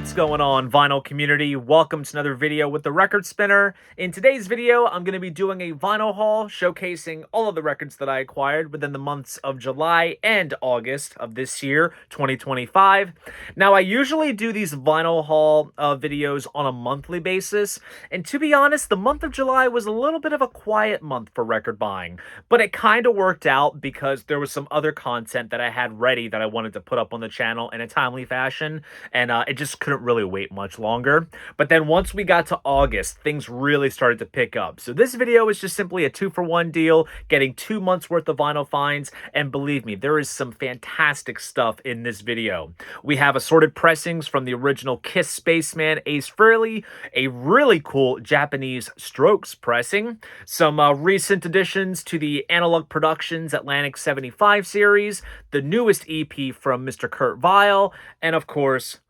What's going on, vinyl community? Welcome to another video with the Record Spinner. In today's video, I'm going to be doing a vinyl haul showcasing all of the records that I acquired within the months of July and August of this year, 2025. Now, I usually do these vinyl haul videos on a monthly basis, and to be honest, the month of July was a little bit of a quiet month for record buying, but it kind of worked out because there was some other content that I had ready that I wanted to put up on the channel in a timely fashion, and it just couldn't really wait much longer. But then once we got to August, things really started to pick up. So this video is just simply a 2-for-1 deal, getting 2 months worth of vinyl finds, and believe me, there is some fantastic stuff in this video. We have assorted pressings from the original Kiss Spaceman Ace Frehley, a really cool Japanese Strokes pressing, some recent additions to the Analog Productions Atlantic 75 series, the newest EP from Mr. Kurt Vile, and of course,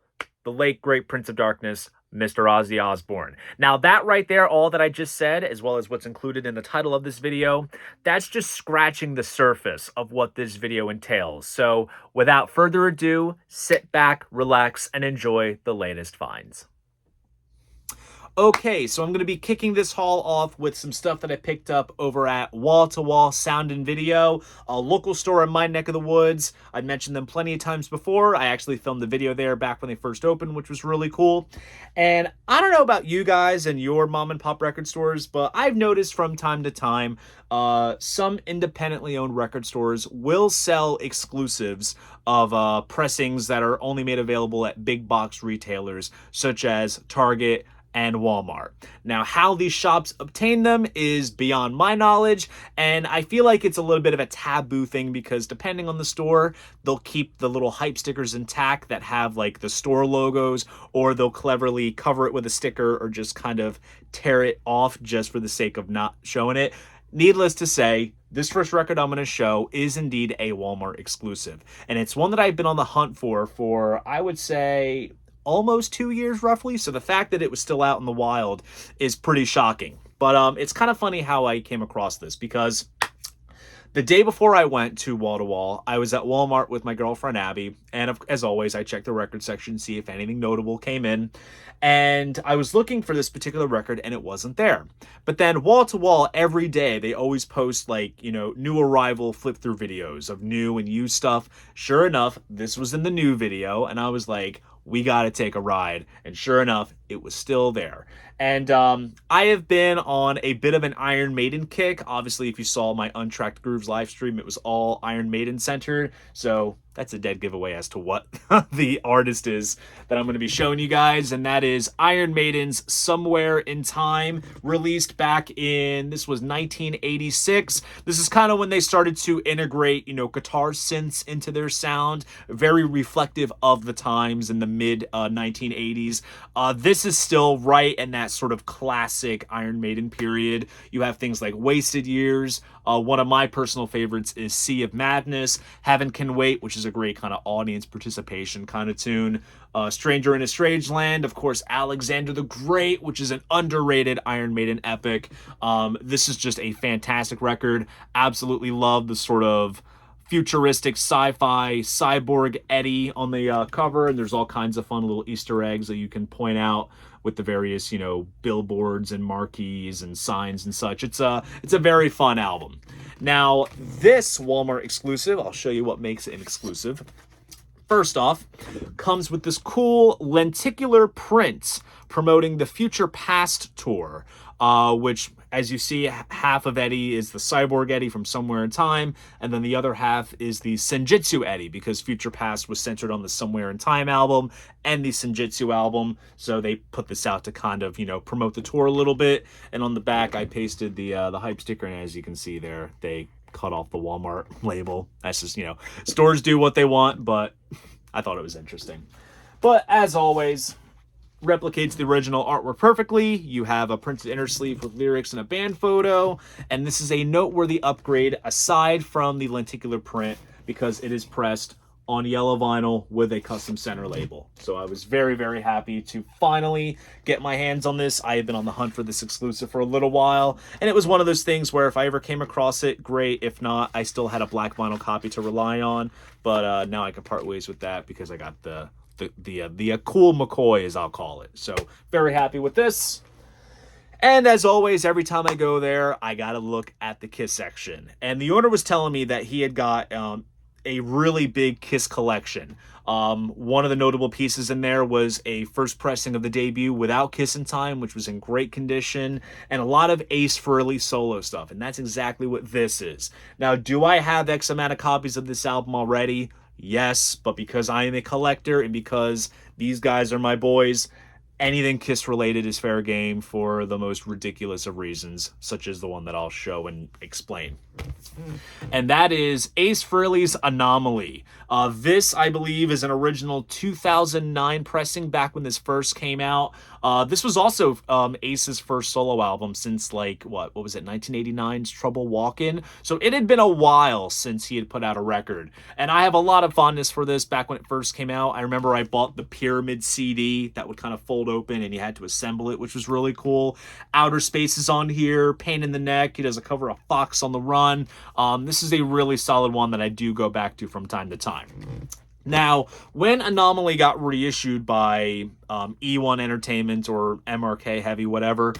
the late great Prince of Darkness, Mr. Ozzy Osbourne. Now that right there, all that I just said, as well as what's included in the title of this video, that's just scratching the surface of what this video entails. So without further ado, sit back, relax, and enjoy the latest finds. Okay, so I'm going to be kicking this haul off with some stuff that I picked up over at Wall to Wall Sound and Video, a local store in my neck of the woods. I've mentioned them plenty of times before. I actually filmed the video there back when they first opened, which was really cool. And I don't know about you guys and your mom and pop record stores, but I've noticed from time to time, some independently owned record stores will sell exclusives of pressings that are only made available at big box retailers, such as Target and Walmart. Now, how these shops obtain them is beyond my knowledge, and I feel like it's a little bit of a taboo thing because depending on the store, they'll keep the little hype stickers intact that have like the store logos, or they'll cleverly cover it with a sticker or just kind of tear it off just for the sake of not showing it. Needless to say, this first record I'm going to show is indeed a Walmart exclusive, and it's one that I've been on the hunt for I would say almost 2 years roughly, so the fact that it was still out in the wild is pretty shocking. But it's kind of funny how I came across this, because the day before I went to Wall, I was at Walmart with my girlfriend Abby, and as always, I checked the record section to see if anything notable came in, and I was looking for this particular record, and it wasn't there. But then Wall to Wall, every day, they always post, like, you know, new arrival flip-through videos of new and used stuff. Sure enough, this was in the new video, and I was like, we got to take a ride. And sure enough, it was still there. And I have been on a bit of an Iron Maiden kick. Obviously, if you saw my Untracked Grooves live stream, it was all Iron Maiden centered. So that's a dead giveaway as to what the artist is that I'm going to be showing you guys. And that is Iron Maiden's Somewhere in Time, released back in, this was 1986. This is kind of when they started to integrate, you know, guitar synths into their sound. Very reflective of the times in the mid 1980s. This is still right in that sort of classic Iron Maiden period. You have things like Wasted Years. One of my personal favorites is Sea of Madness. Heaven Can Wait, which is a great kind of audience participation kind of tune. Stranger in a Strange Land, of course, Alexander the Great, which is an underrated Iron Maiden epic. This is just a fantastic record. Absolutely love the sort of futuristic sci-fi cyborg Eddie on the cover, and there's all kinds of fun little Easter eggs that you can point out with the various, you know, billboards and marquees and signs and such. It's a very fun album. Now, this Walmart exclusive, I'll show you what makes it an exclusive. First off, comes with this cool lenticular print promoting the Future Past tour, which, as you see, half of Eddie is the cyborg Eddie from Somewhere in Time, and then the other half is the Senjutsu Eddie, because Future Past was centered on the Somewhere in Time album and the Senjutsu album, so they put this out to kind of, you know, promote the tour a little bit. And on the back, I pasted the hype sticker, and as you can see there, they cut off the Walmart label. That's just, you know, stores do what they want, but I thought it was interesting. But as always, replicates the original artwork perfectly. You have a printed inner sleeve with lyrics and a band photo, and this is a noteworthy upgrade aside from the lenticular print because it is pressed on yellow vinyl with a custom center label. So I was very, very happy to finally get my hands on this. I had been on the hunt for this exclusive for a little while, and it was one of those things where if I ever came across it, great. If not, I still had a black vinyl copy to rely on, but now I can part ways with that because I got the the cool McCoy, as I'll call it. So very happy with this. And as always, every time I go there, I gotta look at the Kiss section. And the owner was telling me that he had got a really big Kiss collection. One of the notable pieces in there was a first pressing of the debut without Kiss in Time, which was in great condition, and a lot of Ace Frehley solo stuff, and that's exactly what this is. Now, do I have X amount of copies of this album already? Yes, but because I am a collector and because these guys are my boys, anything Kiss related is fair game for the most ridiculous of reasons, such as the one that I'll show and explain. And that is Ace Frehley's Anomaly. This, I believe, is an original 2009 pressing back when this first came out. This was also Ace's first solo album since, like, what was it, 1989's Trouble Walkin'? So it had been a while since he had put out a record. And I have a lot of fondness for this back when it first came out. I remember I bought the Pyramid CD that would kind of fold open and you had to assemble it, which was really cool. Outer Space is on here, Pain in the Neck. He does a cover of Fox on the Run. This is a really solid one that I do go back to from time to time. Now, when Anomaly got reissued by E1 Entertainment or MRK Heavy, whatever,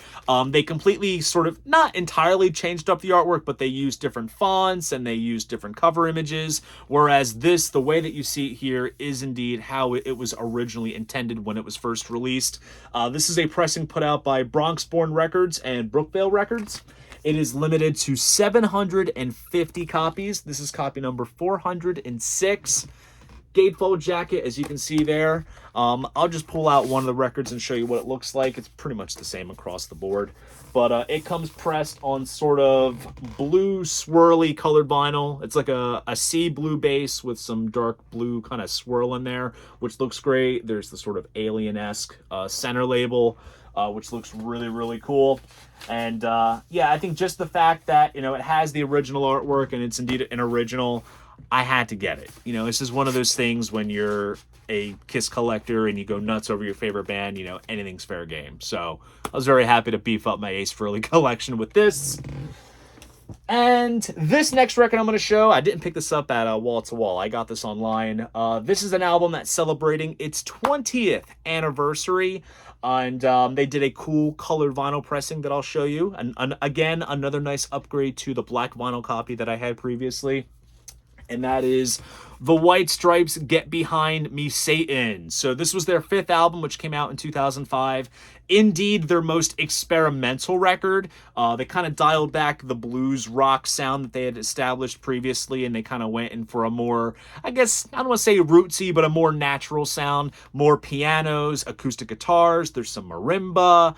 they completely sort of, not entirely changed up the artwork, but they used different fonts and they used different cover images, whereas this, the way that you see it here, is indeed how it was originally intended when it was first released. This is a pressing put out by Bronx-born Records and Brookvale Records. It is limited to 750 copies. This is copy number 406. Gatefold jacket, as you can see there. I'll just pull out one of the records and show you what it looks like. It's pretty much the same across the board. But it comes pressed on sort of blue swirly colored vinyl. It's like a sea blue base with some dark blue kind of swirl in there, which looks great. There's the sort of alien-esque center label, which looks really, really cool. And yeah, I think just the fact that, you know, it has the original artwork and it's indeed an original, I had to get it. You know, this is one of those things when you're a Kiss collector and you go nuts over your favorite band, you know, anything's fair game. So I was very happy to beef up my Ace Frehley collection with this. And this next record I'm going to show, I didn't pick this up at Wall to Wall. I got this online. This is an album that's celebrating its 20th anniversary. And they did a cool colored vinyl pressing that I'll show you. And again, another nice upgrade to the black vinyl copy that I had previously. And that is The White Stripes' Get Behind Me, Satan. So this was their 5th album, which came out in 2005. Indeed, their most experimental record. They kind of dialed back the blues rock sound that they had established previously, and they kind of went in for a more, I guess, I don't want to say rootsy, but a more natural sound. More pianos, acoustic guitars, there's some marimba.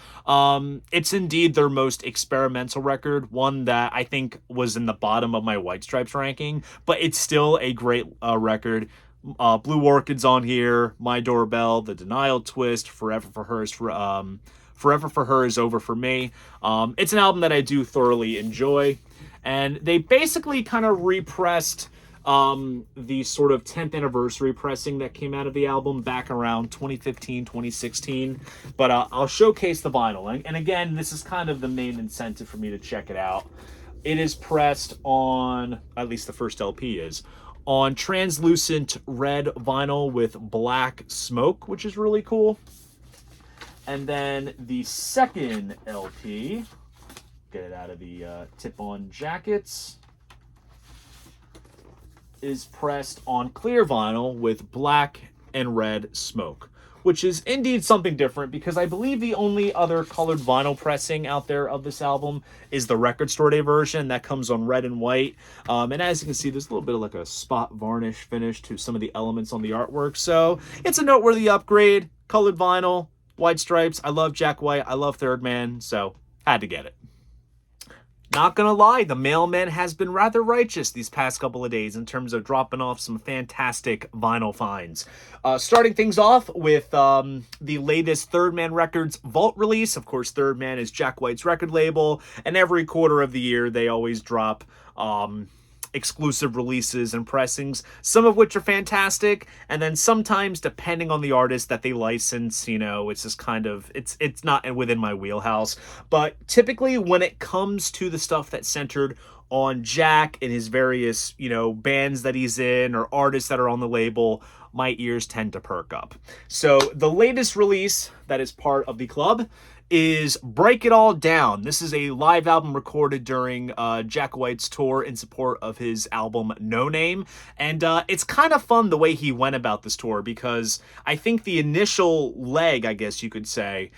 It's indeed their most experimental record, one that I think was in the bottom of my White Stripes ranking, but it's still a great record. Blue Orchid's on here, My Doorbell, The Denial Twist, Forever for Her is Over for Me. It's an album that I do thoroughly enjoy, and they basically kind of repressed the sort of 10th anniversary pressing that came out of the album back around 2015, 2016, but I'll showcase the vinyl, and again, this is kind of the main incentive for me to check it out. It is pressed on, at least the first LP is, on translucent red vinyl with black smoke, which is really cool. And then the second LP, get it out of the tip-on jackets, is pressed on clear vinyl with black and red smoke, which is indeed something different because I believe the only other colored vinyl pressing out there of this album is the Record Store Day version that comes on red and white. And as you can see, there's a little bit of like a spot varnish finish to some of the elements on the artwork. So it's a noteworthy upgrade. Colored vinyl, White Stripes. I love Jack White. I love Third Man. So had to get it. Not gonna lie, the mailman has been rather righteous these past couple of days in terms of dropping off some fantastic vinyl finds. Starting things off with the latest Third Man Records Vault release. Of course, Third Man is Jack White's record label, and every quarter of the year they always drop exclusive releases and pressings, some of which are fantastic, and then sometimes, depending on the artist that they license, you know, it's just kind of, it's not within my wheelhouse. But typically when it comes to the stuff that's centered on Jack and his various, you know, bands that he's in or artists that are on the label, my ears tend to perk up. So the latest release that is part of the club is Break It All Down. This is a live album recorded during Jack White's tour in support of his album No Name. And it's kind of fun the way he went about this tour, because I think the initial leg, I guess you could say,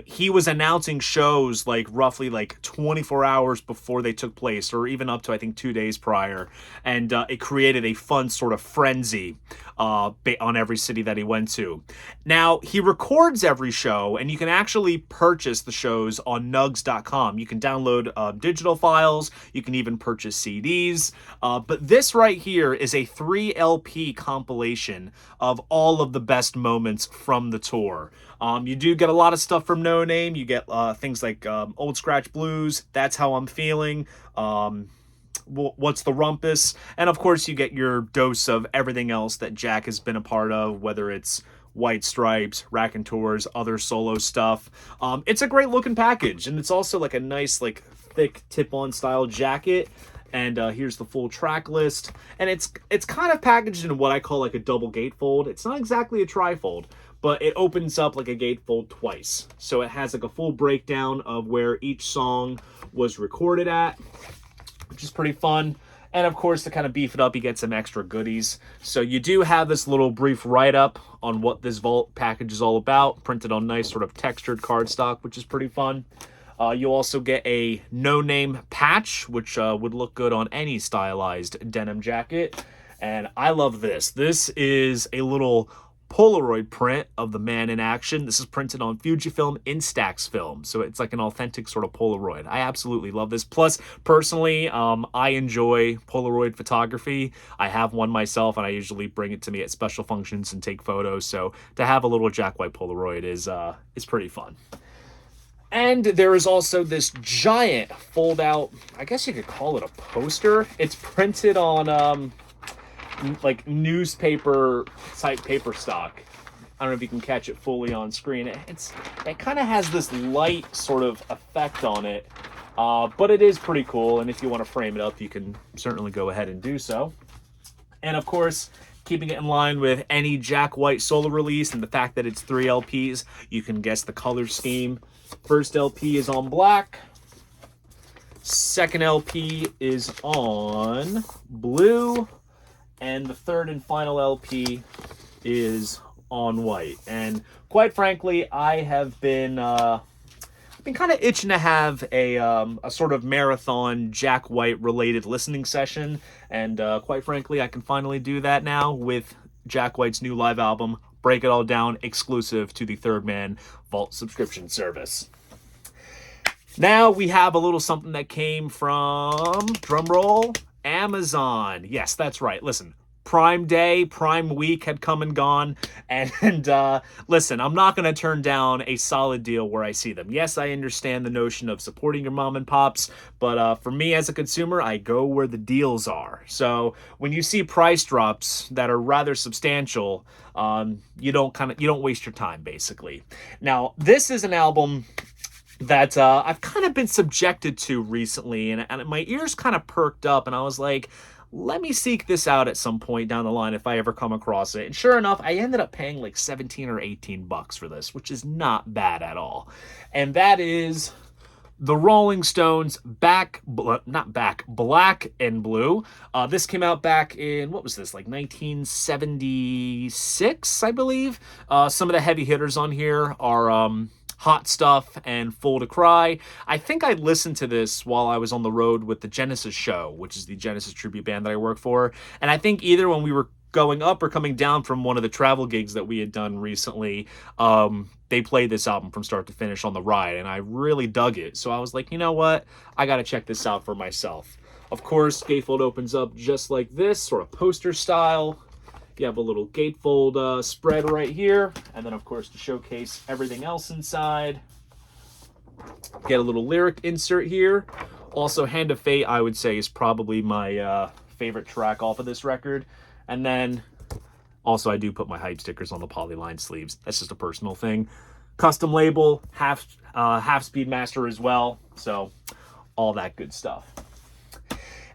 he was announcing shows like roughly like 24 hours before they took place, or even up to I think 2 days prior, and it created a fun sort of frenzy on every city that he went to. Now, he records every show, and you can actually purchase the shows on nugs.com. You can download digital files, you can even purchase CDs, but this right here is a 3 LP compilation of all of the best moments from the tour. You do get a lot of stuff from No Name. You get things like Old Scratch Blues, That's How I'm Feeling, What's the Rumpus, and of course you get your dose of everything else that Jack has been a part of, whether it's White Stripes, Raconteurs, other solo stuff. It's a great looking package, and it's also like a nice like thick tip-on style jacket. And here's the full track list, and it's kind of packaged in what I call like a double gatefold. It's not exactly a trifold, but it opens up like a gatefold twice. So it has like a full breakdown of where each song was recorded at, which is pretty fun. And of course, to kind of beef it up, you get some extra goodies. So you do have this little brief write-up on what this vault package is all about, printed on nice sort of textured cardstock, which is pretty fun. You also get a No Name patch, which would look good on any stylized denim jacket. And I love this. This is a little Polaroid print of the man in action. This is printed on Fujifilm Instax film, so it's like an authentic sort of Polaroid. I absolutely love this. Plus, personally, I enjoy Polaroid photography. I have one myself, and I usually bring it to me at special functions and take photos. So to have a little Jack White Polaroid is pretty fun. And there is also this giant fold-out, I guess you could call it a poster. It's printed on like newspaper type paper stock. I don't know if you can catch it fully on screen. It kind of has this light sort of effect on it, but it is pretty cool. And if you want to frame it up, you can certainly go ahead and do so. And of course, keeping it in line with any Jack White solo release and the fact that it's 3 LPs, you can guess the color scheme. First LP is on black. Second LP is on blue. And the third and final LP is on white. And quite frankly, I have been kind of itching to have a sort of marathon Jack White related listening session. And quite frankly, I can finally do that now with Jack White's new live album, Break It All Down, exclusive to the Third Man Vault subscription service. Now we have a little something that came from, drumroll, Amazon. Yes, that's right. Listen, Prime Day, Prime Week had come and gone. And listen, I'm not going to turn down a solid deal where I see them. Yes, I understand the notion of supporting your mom and pops, but for me as a consumer, I go where the deals are. So when you see price drops that are rather substantial, you don't waste your time, basically. Now, this is an album that I've kind of been subjected to recently, and my ears kind of perked up, and I was like, let me seek this out at some point down the line if I ever come across it. And sure enough, I ended up paying like 17 or 18 bucks for this, which is not bad at all. And that is the Rolling Stones Black and Blue. This came out back in, what was this, like 1976, I believe. Some of the heavy hitters on here are Hot Stuff and Full to Cry. I think I listened to this while I was on the road with the Genesis Show, which is the Genesis tribute band that I work for. And I think either when we were going up or coming down from one of the travel gigs that we had done recently, they played this album from start to finish on the ride, and I really dug it. So I was like, you know what? I got to check this out for myself. Of course, gatefold opens up just like this, sort of poster style. You have a little gatefold spread right here. And then, of course, to showcase everything else inside, get a little lyric insert here. Also, Hand of Fate, I would say, is probably my favorite track off of this record. And then, also, I do put my hype stickers on the polyline sleeves. That's just a personal thing. Custom label, half speed master as well. So, all that good stuff.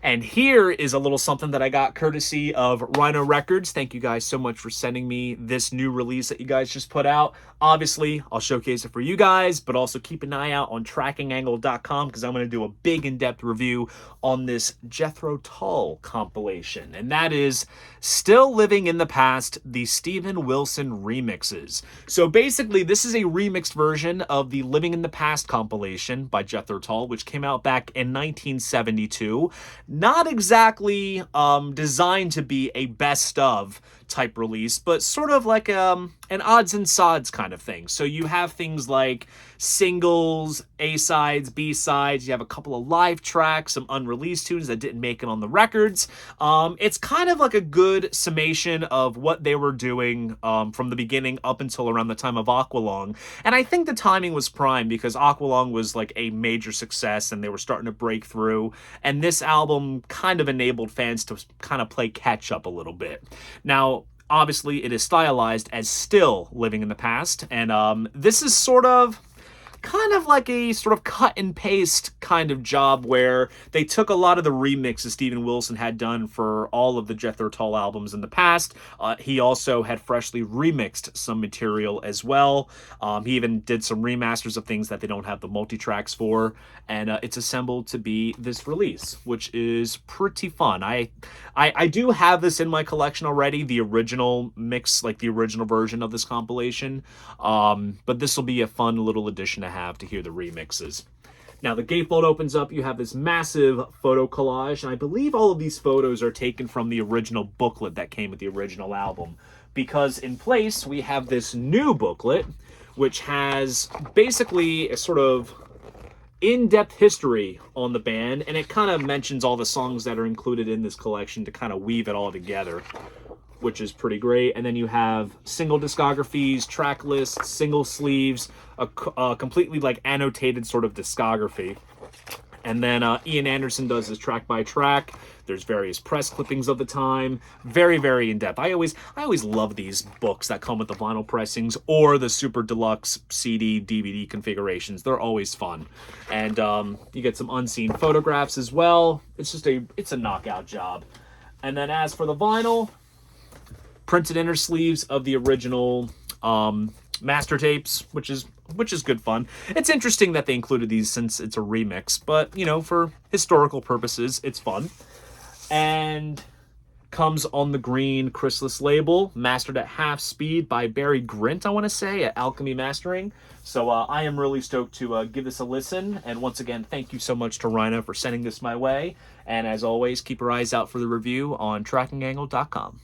And here is a little something that I got courtesy of Rhino Records. Thank you guys so much for sending me this new release that you guys just put out. Obviously, I'll showcase it for you guys, but also keep an eye out on trackingangle.com because I'm going to do a big in-depth review on this Jethro Tull compilation. And that is Still Living in the Past, the Steven Wilson remixes. So basically, this is a remixed version of the Living in the Past compilation by Jethro Tull, which came out back in 1972. Not exactly designed to be a best of type release, but sort of like an odds and sods kind of thing. So you have things like singles, A-sides, B-sides, you have a couple of live tracks, some unreleased tunes that didn't make it on the records. It's kind of like a good summation of what they were doing from the beginning up until around the time of Aqualung. And I think the timing was prime because Aqualung was like a major success and they were starting to break through. And this album kind of enabled fans to kind of play catch up a little bit. Now, obviously, it is stylized as Still Living in the Past. And this is kind of like a sort of cut and paste kind of job where they took a lot of the remixes Steven Wilson had done for all of the Jethro Tull albums in the past. He also had freshly remixed some material as well. He even did some remasters of things that they don't have the multi-tracks for, and it's assembled to be this release, which is pretty fun. I do have this in my collection already, the original mix, like the original version of this compilation, but this will be a fun little addition to have to hear the remixes. Now the gatefold opens up, you have this massive photo collage, and I believe all of these photos are taken from the original booklet that came with the original album, because in place we have this new booklet which has basically a sort of in-depth history on the band, and it kind of mentions all the songs that are included in this collection to kind of weave it all together, which is pretty great. And then you have single discographies, track lists, single sleeves, a completely like annotated sort of discography. And then Ian Anderson does his track by track. There's various press clippings of the time. Very, very in-depth. I always love these books that come with the vinyl pressings or the super deluxe CD, DVD configurations. They're always fun. And you get some unseen photographs as well. It's a knockout job. And then as for the vinyl, printed inner sleeves of the original master tapes, which is good fun. It's interesting that they included these since it's a remix, but you know, for historical purposes, it's fun. And comes on the green chrysalis label, mastered at half speed by Barry Grint, I want to say, at Alchemy Mastering. So I am really stoked to give this a listen. And once again, thank you so much to Rhino for sending this my way. And as always, keep your eyes out for the review on trackingangle.com.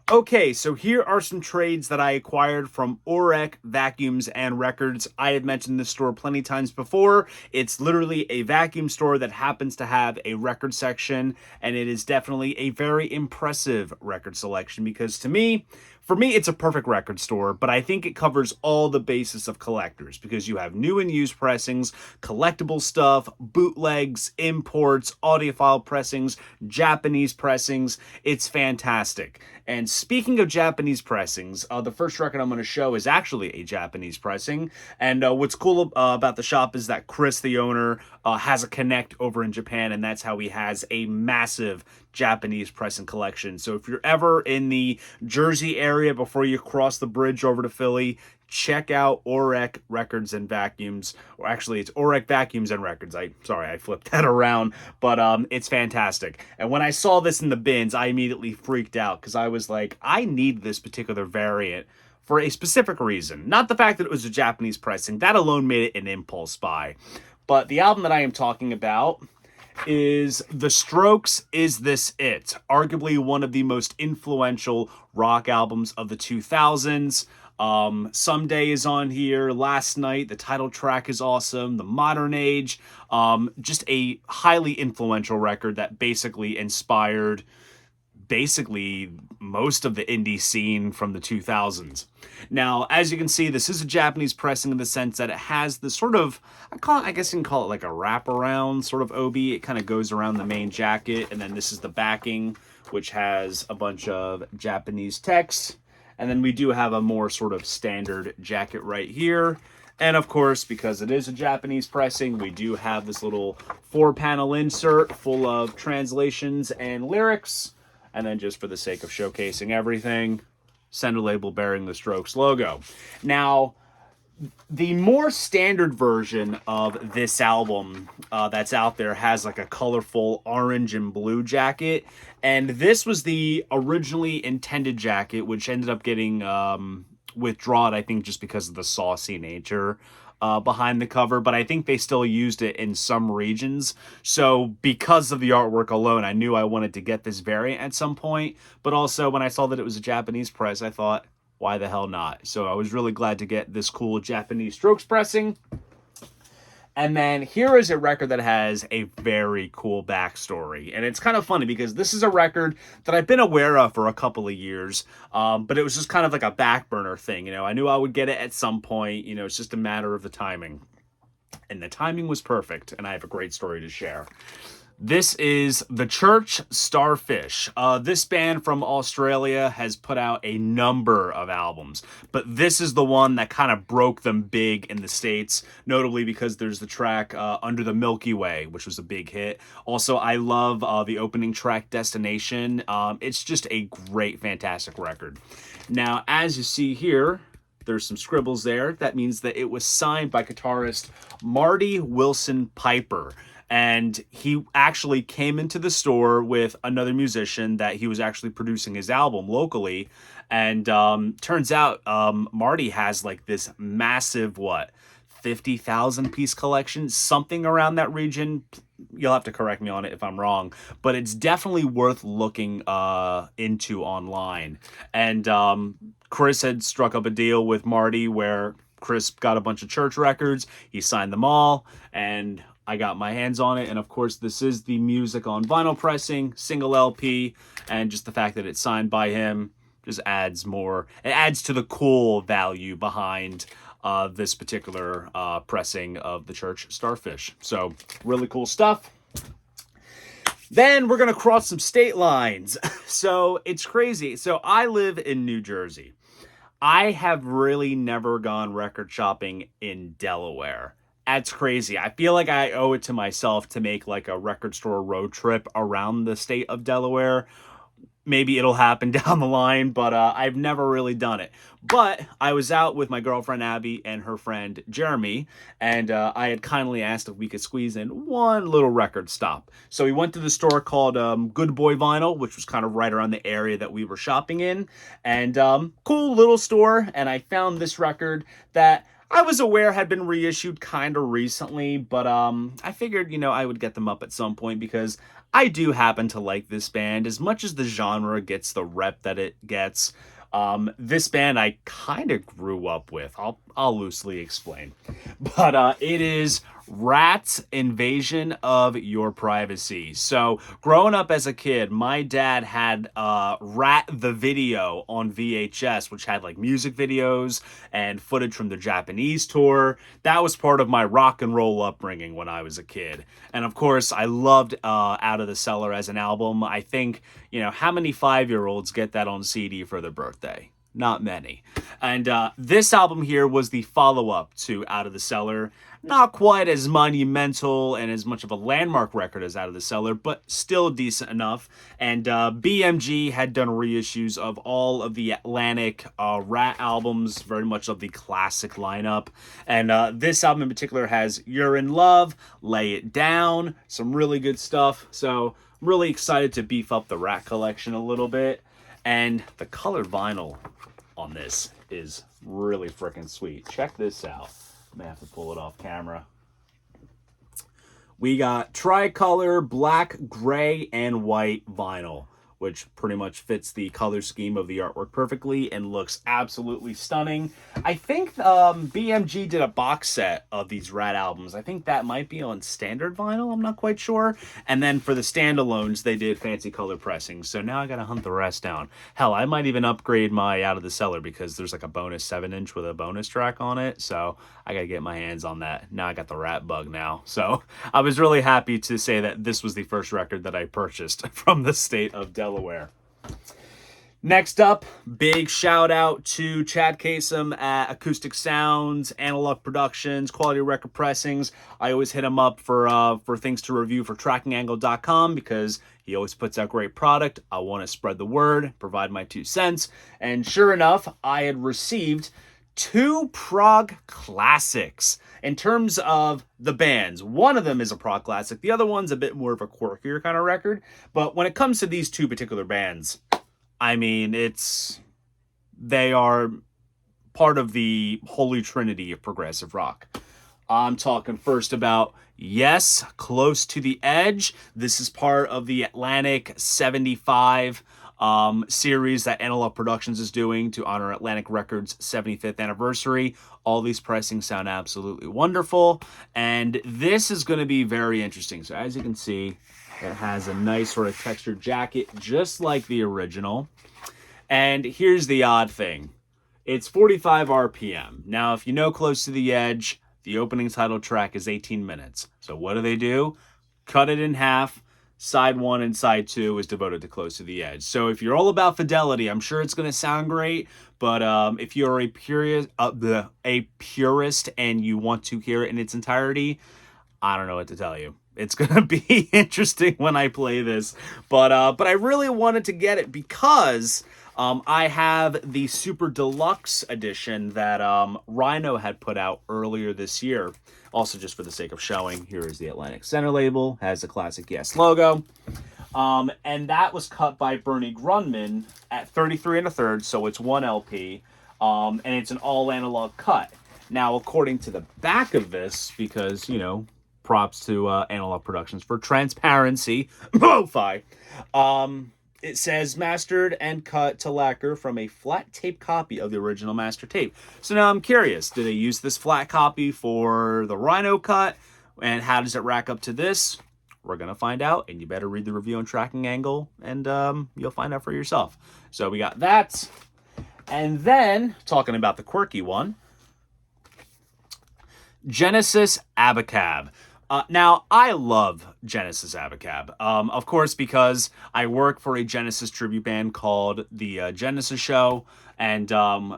Okay, so here are some trades that I acquired from Orek Vacuums and Records. I have mentioned this store plenty times before. It's literally a vacuum store that happens to have a record section, and it is definitely a very impressive record selection because for me, it's a perfect record store, but I think it covers all the bases of collectors because you have new and used pressings, collectible stuff, bootlegs, imports, audiophile pressings, Japanese pressings. It's fantastic. And speaking of Japanese pressings, the first record I'm going to show is actually a Japanese pressing. And what's cool about the shop is that Chris, the owner, has a connect over in Japan, and that's how he has a massive Japanese pressing collection. So if you're ever in the Jersey area before you cross the bridge over to Philly, check out Orek Records and Vacuums. Or actually, it's Orek Vacuums and Records. Sorry, I flipped that around. But it's fantastic. And when I saw this in the bins, I immediately freaked out because I was like, I need this particular variant for a specific reason. Not the fact that it was a Japanese pressing. That alone made it an impulse buy. But the album that I am talking about is The Strokes' Is This It? Arguably one of the most influential rock albums of the 2000s. Someday is on here, Last Night, the title track is awesome, The Modern Age, just a highly influential record that basically inspired most of the indie scene from the 2000s. Now, as you can see, this is a Japanese pressing in the sense that it has this sort of, I guess you can call it like a wraparound sort of obi. It kind of goes around the main jacket, and then this is the backing, which has a bunch of Japanese text. And then we do have a more sort of standard jacket right here. And of course, because it is a Japanese pressing, we do have this little 4-panel insert full of translations and lyrics. And then just for the sake of showcasing everything, center label bearing the Strokes logo. Now, the more standard version of this album that's out there has like a colorful orange and blue jacket. And this was the originally intended jacket, which ended up getting withdrawn, I think, just because of the saucy nature behind the cover. But I think they still used it in some regions. So because of the artwork alone, I knew I wanted to get this variant at some point. But also when I saw that it was a Japanese press, I thought, why the hell not? So I was really glad to get this cool Japanese Strokes pressing. And then here is a record that has a very cool backstory. And it's kind of funny because this is a record that I've been aware of for a couple of years. But it was just kind of like a back burner thing. You know, I knew I would get it at some point. You know, it's just a matter of the timing. And the timing was perfect. And I have a great story to share. This is The Church Starfish. This band from Australia has put out a number of albums, but this is the one that kind of broke them big in the States, notably because there's the track Under the Milky Way, which was a big hit. Also, I love the opening track, Destination. It's just a great, fantastic record. Now, as you see here, there's some scribbles there. That means that it was signed by guitarist Marty Wilson Piper. And he actually came into the store with another musician that he was actually producing his album locally. And turns out Marty has like this massive, 50,000 piece collection, something around that region. You'll have to correct me on it if I'm wrong, but it's definitely worth looking into online. And Chris had struck up a deal with Marty where Chris got a bunch of Church records. He signed them all, and I got my hands on it. And of course, this is the music on vinyl pressing, single LP, and just the fact that it's signed by him just adds more. It adds to the cool value behind this particular pressing of the Church Starfish. So really cool stuff. Then we're going to cross some state lines. So it's crazy. So I live in New Jersey. I have really never gone record shopping in Delaware. That's crazy. I feel like I owe it to myself to make like a record store road trip around the state of Delaware. Maybe it'll happen down the line, but I've never really done it. But I was out with my girlfriend Abby and her friend Jeremy, and I had kindly asked if we could squeeze in one little record stop. So we went to the store called Good Boy Vinyl, which was kind of right around the area that we were shopping in. And cool little store, and I found this record that I was aware had been reissued kind of recently, but I figured, you know, I would get them up at some point because I do happen to like this band. As much as the genre gets the rep that it gets, this band I kind of grew up with. I'll loosely explain. But it is Rat's Invasion of Your Privacy. So growing up as a kid, my dad had Rat the Video on VHS, which had like music videos and footage from the Japanese tour. That was part of my rock and roll upbringing when I was a kid. And of course, I loved Out of the Cellar as an album. I think, you know, how many 5-year-olds get that on CD for their birthday? Not many. And this album here was the follow-up to Out of the Cellar. Not quite as monumental and as much of a landmark record as Out of the Cellar, but still decent enough. And BMG had done reissues of all of the Atlantic Rat albums, very much of the classic lineup. And this album in particular has You're in Love, Lay It Down, some really good stuff. So I'm really excited to beef up the Rat collection a little bit. And the colored vinyl on this is really freaking sweet. Check this out. I may have to pull it off camera. We got tricolor, black, gray, and white vinyl, which pretty much fits the color scheme of the artwork perfectly and looks absolutely stunning. I think BMG did a box set of these Rat albums. I think that might be on standard vinyl. I'm not quite sure. And then for the standalones, they did fancy color pressing. So now I got to hunt the rest down. Hell, I might even upgrade my Out of the Cellar because there's like a bonus 7-inch with a bonus track on it. So I got to get my hands on that. Now I got the Rat bug now. So I was really happy to say that this was the first record that I purchased from the state of Delaware. Next up, big shout out to Chad Kasem at Acoustic Sounds, Analog Productions, Quality Record Pressings. I always hit him up for things to review for trackingangle.com because he always puts out great product. I want to spread the word, provide my 2 cents. And sure enough, I had received 2 Prog classics. In terms of the bands, one of them is a Prog classic. The other one's a bit more of a quirkier kind of record. But when it comes to these 2 particular bands, I mean, they are part of the holy trinity of progressive rock. I'm talking first about, yes, Close to the Edge. This is part of the Atlantic 75 series that Analog Productions is doing to honor Atlantic Records' 75th anniversary. All these pressings sound absolutely wonderful, and this is going to be very interesting. So as you can see, it has a nice sort of textured jacket, just like the original. And here's the odd thing. It's 45 RPM. Now, if you know Close to the Edge, the opening title track is 18 minutes. So what do? Cut it in half. Side 1 and side 2 is devoted to Close to the Edge. So if you're all about fidelity, I'm sure it's going to sound great. But if you're a purist and you want to hear it in its entirety, I don't know what to tell you. It's going to be interesting when I play this. But I really wanted to get it because I have the Super Deluxe edition that Rhino had put out earlier this year. Also, just for the sake of showing, here is the Atlantic Center label. Has the classic Yes logo. And that was cut by Bernie Grunman at 33 1/3, so it's 1 LP. And it's an all-analog cut. Now, according to the back of this, because, you know, props to Analog Productions for transparency, MoFi. It says mastered and cut to lacquer from a flat tape copy of the original master tape. So now I'm curious, do they use this flat copy for the Rhino cut? And how does it rack up to this? We're going to find out, and you better read the review on Tracking Angle, and you'll find out for yourself. So we got that. And then, talking about the quirky one, Genesis Abacab. Now, I love Genesis Abacab, of course, because I work for a Genesis tribute band called the Genesis Show, and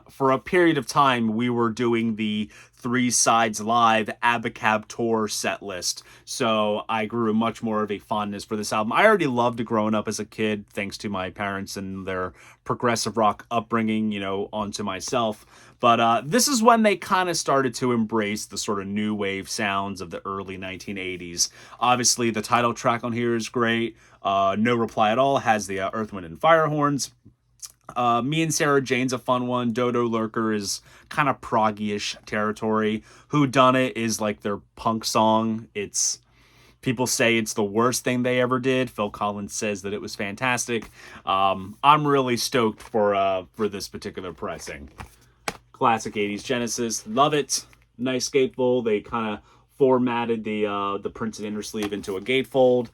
for a period of time, we were doing the 3 Sides Live Abacab Tour set list, so I grew much more of a fondness for this album. I already loved it growing up as a kid, thanks to my parents and their progressive rock upbringing, you know, onto myself. But this is when they kind of started to embrace the sort of new wave sounds of the early 1980s. Obviously, the title track on here is great. No Reply at All has the Earth, Wind, and Fire horns. Me and Sarah Jane's a fun one. Dodo Lurker is kind of proggy-ish territory. Who Done It is like their punk song. People say it's the worst thing they ever did. Phil Collins says that it was fantastic. I'm really stoked for this particular pressing. Classic 80s Genesis. Love it. Nice gatefold. They kind of formatted the printed inner sleeve into a gatefold.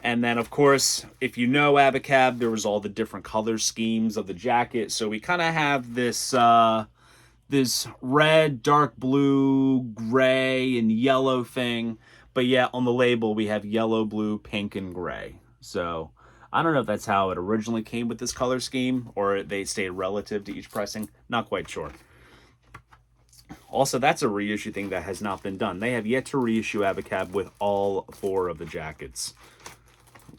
And then, of course, if you know Abacab, there was all the different color schemes of the jacket. So we kind of have this this red, dark blue, gray, and yellow thing. But yeah, on the label, we have yellow, blue, pink, and gray. So I don't know if that's how it originally came with this color scheme, or they stayed relative to each pressing. Not quite sure. Also, that's a reissue thing that has not been done. They have yet to reissue Abacab with all 4 of the jackets.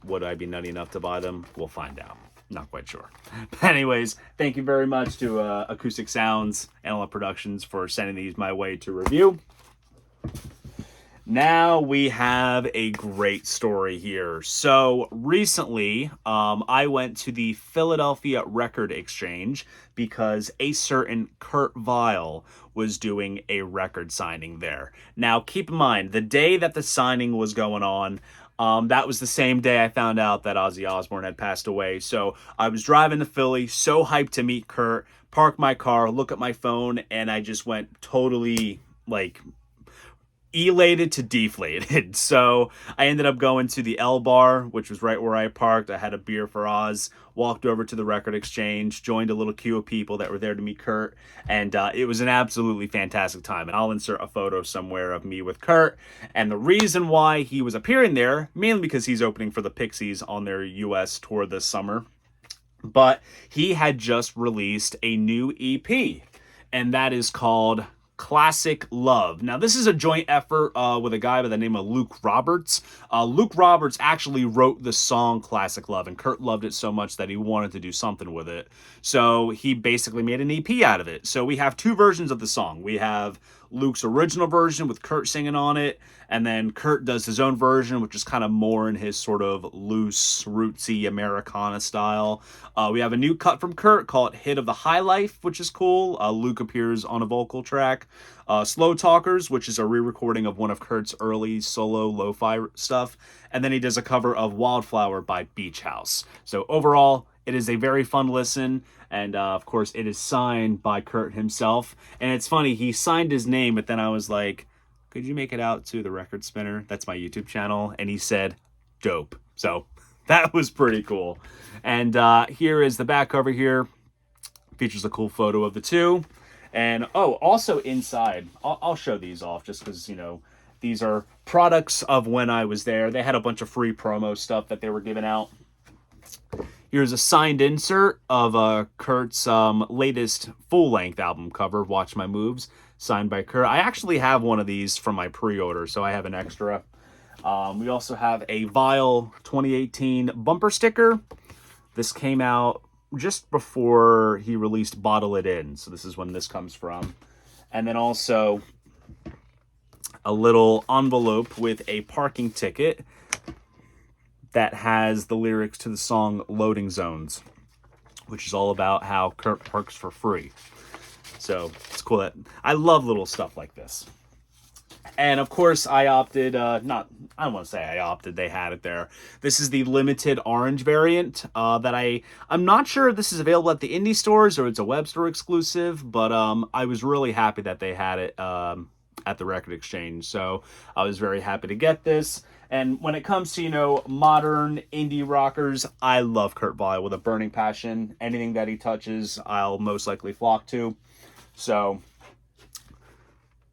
Would I be nutty enough to buy them? We'll find out. Not quite sure. But anyways, thank you very much to Acoustic Sounds, Analog Productions for sending these my way to review. Now we have a great story here. So recently, I went to the Philadelphia Record Exchange because a certain Kurt Vile was doing a record signing there. Now, keep in mind, the day that the signing was going on, that was the same day I found out that Ozzy Osbourne had passed away. So I was driving to Philly, so hyped to meet Kurt, park my car, look at my phone, and I just went totally, like, elated to deflated. So I ended up going to the L Bar, which was right where I parked. I had a beer for Oz, walked over to the Record Exchange, joined a little queue of people that were there to meet Kurt, and it was an absolutely fantastic time. And I'll insert a photo somewhere of me with Kurt. And the reason why he was appearing there, mainly because he's opening for the Pixies on their US tour this summer. But he had just released a new EP, and that is called Classic Love. Now, this is a joint effort with a guy by the name of Luke Roberts. Luke Roberts actually wrote the song Classic Love, and Kurt loved it so much that he wanted to do something with it. So he basically made an EP out of it. So we have two versions of the song. We have Luke's original version with Kurt singing on it, and then Kurt does his own version, which is kind of more in his sort of loose, rootsy Americana style. We have a new cut from Kurt called Hit of the High Life, which is cool. Luke appears on a vocal track. Slow Talkers, which is a re-recording of one of Kurt's early solo lo-fi stuff. And then he does a cover of Wildflower by Beach House. So overall, it is a very fun listen. And of course, it is signed by Kurt himself. And it's funny, he signed his name, but then I was like, could you make it out to the Record Spinner? That's my YouTube channel. And he said, dope. So that was pretty cool. And here is the back cover here. Features a cool photo of the two. And oh, also inside, I'll show these off just because, you know, these are products of when I was there. They had a bunch of free promo stuff that they were giving out. Here's a signed insert of Kurt's latest full-length album cover, Watch My Moves, signed by Kurt. I actually have one of these from my pre-order, so I have an extra. We also have a Vile 2018 bumper sticker. This came out just before he released Bottle It In, so this is when this comes from. And then also a little envelope with a parking ticket that has the lyrics to the song Loading Zones, which is all about how Kurt parks for free. So it's cool that I love little stuff like this. And of course I opted, I don't want to say I opted, they had it there. This is the limited orange variant that I'm not sure if this is available at the indie stores or it's a web store exclusive, but I was really happy that they had it at the Record Exchange. So I was very happy to get this. And when it comes to, you know, modern indie rockers, I love Kurt Vile with a burning passion. Anything that he touches, I'll most likely flock to. So,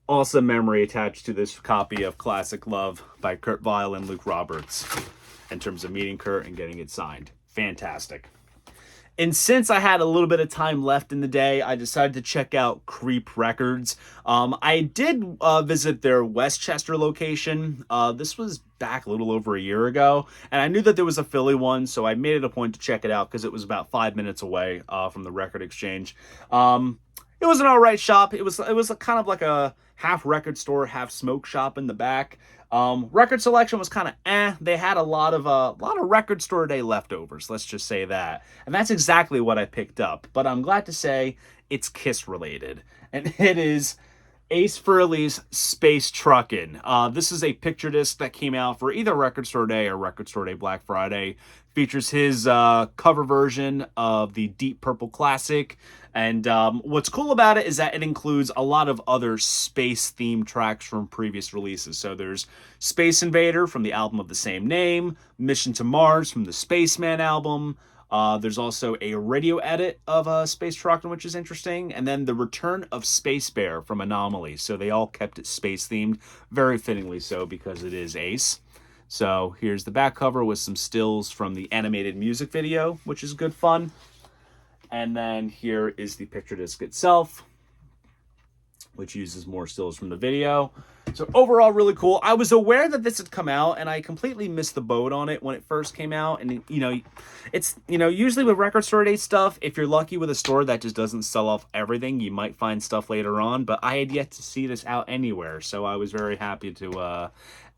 awesome memory attached to this copy of Classic Love by Kurt Vile and Luke Roberts in terms of meeting Kurt and getting it signed. Fantastic. And since I had a little bit of time left in the day, I decided to check out Creep Records. I did visit their Westchester location. This was back a little over a year ago, and I knew that there was a Philly one, so I made it a point to check it out because it was about 5 minutes away from the Record Exchange. It was an alright shop. It was kind of like a half record store, half smoke shop in the back. Record selection was kind of They had a lot of record store day leftovers, let's just say that. And that's exactly what I picked up. But I'm glad to say it's Kiss related. And it is Ace Frehley's Space Truckin'. This is a picture disc that came out for either Record Store Day or Record Store Day Black Friday. Features his cover version of the Deep Purple classic. And what's cool about it is that it includes a lot of other space-themed tracks from previous releases. So there's Space Invader from the album of the same name, Mission to Mars from the Spaceman album. There's also a radio edit of Space Truckin', which is interesting. And then the return of Space Bear from Anomaly. So they all kept it space-themed, very fittingly so because it is Ace. So here's the back cover with some stills from the animated music video, which is good fun. And then here is the picture disc itself, which uses more stills from the video. So overall, really cool. I was aware that this had come out, and I completely missed the boat on it when it first came out. And, you know, it's, you know, usually with Record Store Day stuff, if you're lucky with a store that just doesn't sell off everything, you might find stuff later on. But I had yet to see this out anywhere, so I was very happy to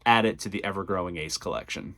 add it to the ever-growing Ace collection.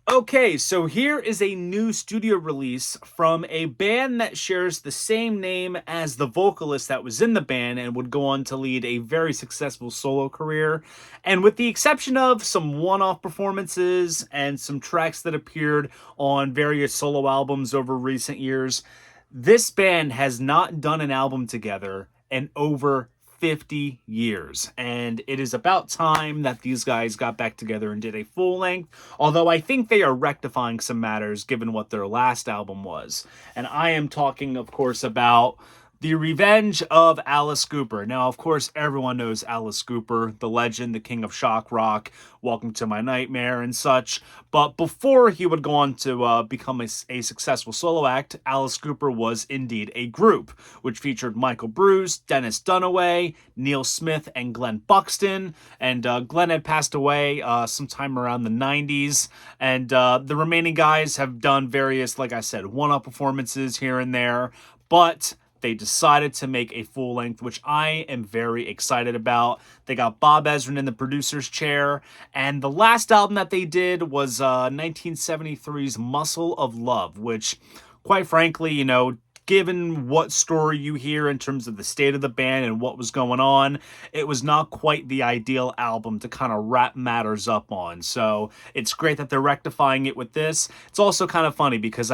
Okay, so here is a new studio release from a band that shares the same name as the vocalist that was in the band and would go on to lead a very successful solo career. And with the exception of some one-off performances and some tracks that appeared on various solo albums over recent years, this band has not done an album together in over 50 years, and it is about time that these guys got back together and did a full length, although I think they are rectifying some matters given what their last album was. And I am talking, of course, about The Revenge of Alice Cooper. Now, of course, everyone knows Alice Cooper, the legend, the king of shock rock, Welcome to My Nightmare and such. But before he would go on to become a successful solo act, Alice Cooper was indeed a group, which featured Michael Bruce, Dennis Dunaway, Neil Smith, and Glenn Buxton. And Glenn had passed away sometime around the 90s. And the remaining guys have done various, like I said, one-up performances here and there. But they decided to make a full length, which I am very excited about. They got Bob Ezrin in the producer's chair, and the last album that they did was 1973's Muscle of Love, which, quite frankly, you know, given what story you hear in terms of the state of the band and what was going on, it was not quite the ideal album to kind of wrap matters up on. So it's great that they're rectifying it with this. It's also kind of funny because